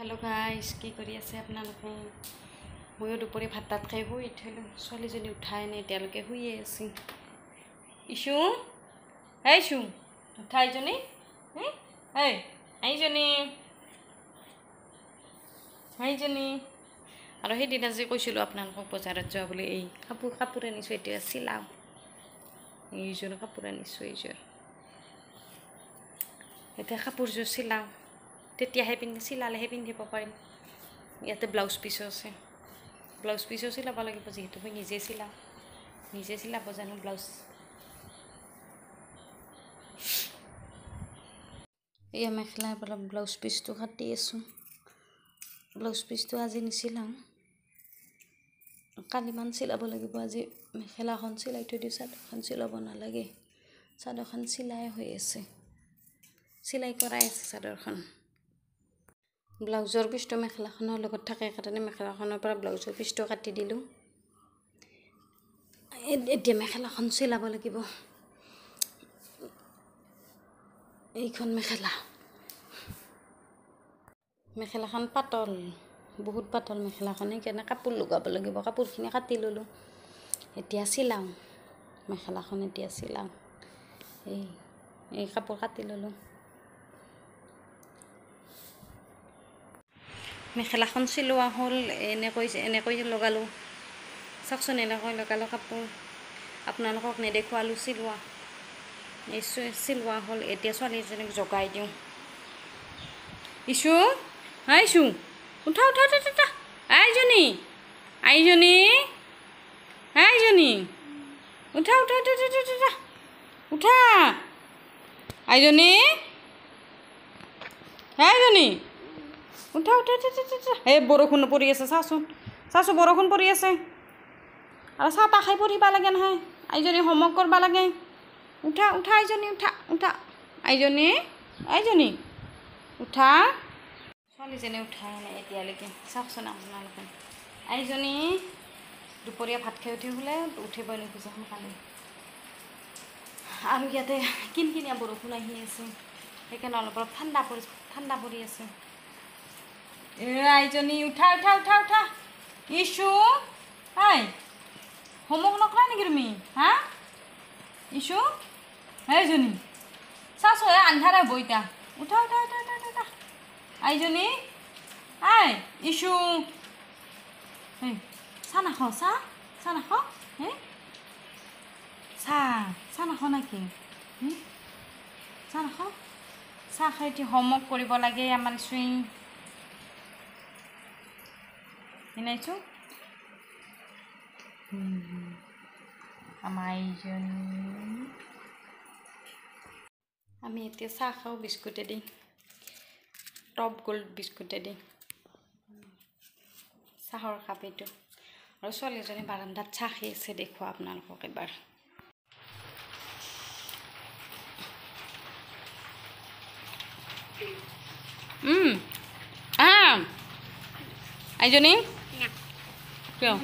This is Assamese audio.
हेलो गाइस কি কৰি আছে আপোনালোকে ময়ো দুপৰীয়া ভাত তাত খাই শুই উঠিলোঁ ছোৱালীজনী উঠাই নাই এতিয়ালৈকে শুইয়ে আছে ইছু এই ইছু উঠাইজনী এই আইজনী আৰু সেইদিনা যে কৈছিলোঁ আপোনালোকক বজাৰত যোৱা বুলি এই কাপোৰ আনিছোঁ এতিয়া চিলাওঁ এইযোৰ কাপোৰ আনিছোঁ এইযোৰ এতিয়া কাপোৰযোৰ চিলাওঁ তেতিয়াহে চিলালেহে পিন্ধিব পাৰিম ইয়াতে ব্লাউজ পিছো আছে ব্লাউজ পিছো চিলাব লাগিব যেহেতু মই নিজে চিলাব জানো ব্লাউজ এয়া মেখেলা অলপ ব্লাউজ পিচটো কাটি আছোঁ ব্লাউজ পিচটো আজি নিচিলাওঁ কালিমান চিলাব লাগিব আজি মেখেলাখন চিলাই থৈ দিওঁ চাদৰখন চিলাব নালাগে চাদৰখন চিলাই হৈ আছে চিলাই কৰাই আছে চাদৰখন ব্লাউজৰ পিচটো মেখেলাখনৰ লগত থাকে কাৰণে মেখেলাখনৰ পৰা ব্লাউজৰ পিচটো কাটি দিলোঁ এতিয়া মেখেলাখন চিলাব লাগিব এইখন মেখেলাখন পাতল বহুত পাতল মেখেলাখন সেইকাৰণে কাপোৰ লগাব লাগিব কাপোৰখিনি কাটি ল'লোঁ এতিয়া চিলাওঁ মেখেলাখন এতিয়া চিলাওঁ এই কাপোৰ কাটি ল'লোঁ মেখেলাখন চিলোৱা হ'ল এনেকৈ লগালোঁ চাওকচোন এনেকৈ লগালোঁ কাপোৰ আপোনালোকক নেদেখুৱালোঁ চিলোৱা এই চিলোৱা হ'ল এতিয়া ছোৱালীজনীক জগাই দিওঁ ইছু ইছু উঠা আইজনী উঠা আইজনী উঠা এই বৰষুণ পৰি আছে চাচোন বৰষুণ পৰি আছে আৰু চাহ তাহ খাই পঢ়িব লাগে নহয় আইজনী হোমৱৰ্ক কৰিব লাগে উঠা আইজনী উঠা আইজনী উঠা ছোৱালীজনী উঠাই নাই এতিয়ালৈকে চাওকচোন আপোনালোকে আইজনী দুপৰীয়া ভাত খাই উঠি বোলে উঠিব নোখোজে সোনকালে আৰু ইয়াতে কিনকিনীয়া বৰষুণ আহি আছে সেইকাৰণে অলপ ঠাণ্ডা পৰি আছে আইজনী উঠা ইছু হোমৱৰ্ক নকৰা নেকি তুমি ইছু আইজনী চাচো আন্ধাৰ হ'ব এতিয়া উঠা আইজনী ইছু চাহ নাখাওঁ চাহ নাখাওঁ চাহ নাখাওঁ নেকি চাহ নাখাওঁ চাহ খাই এতিয়া হোমৱৰ্ক কৰিব লাগে আমাৰ চুইং শুনাইছো আমাৰ আইজনী আমি এতিয়া চাহ খাওঁ বিস্কুটেদি টপ গোল্ড বিস্কুটেদি চাহৰ কাপ এইটো আৰু ছোৱালীজনী বাৰান্দাত চাহ খাই আছে দেখুৱা আপোনালোকক এবাৰ আইজনী কিয়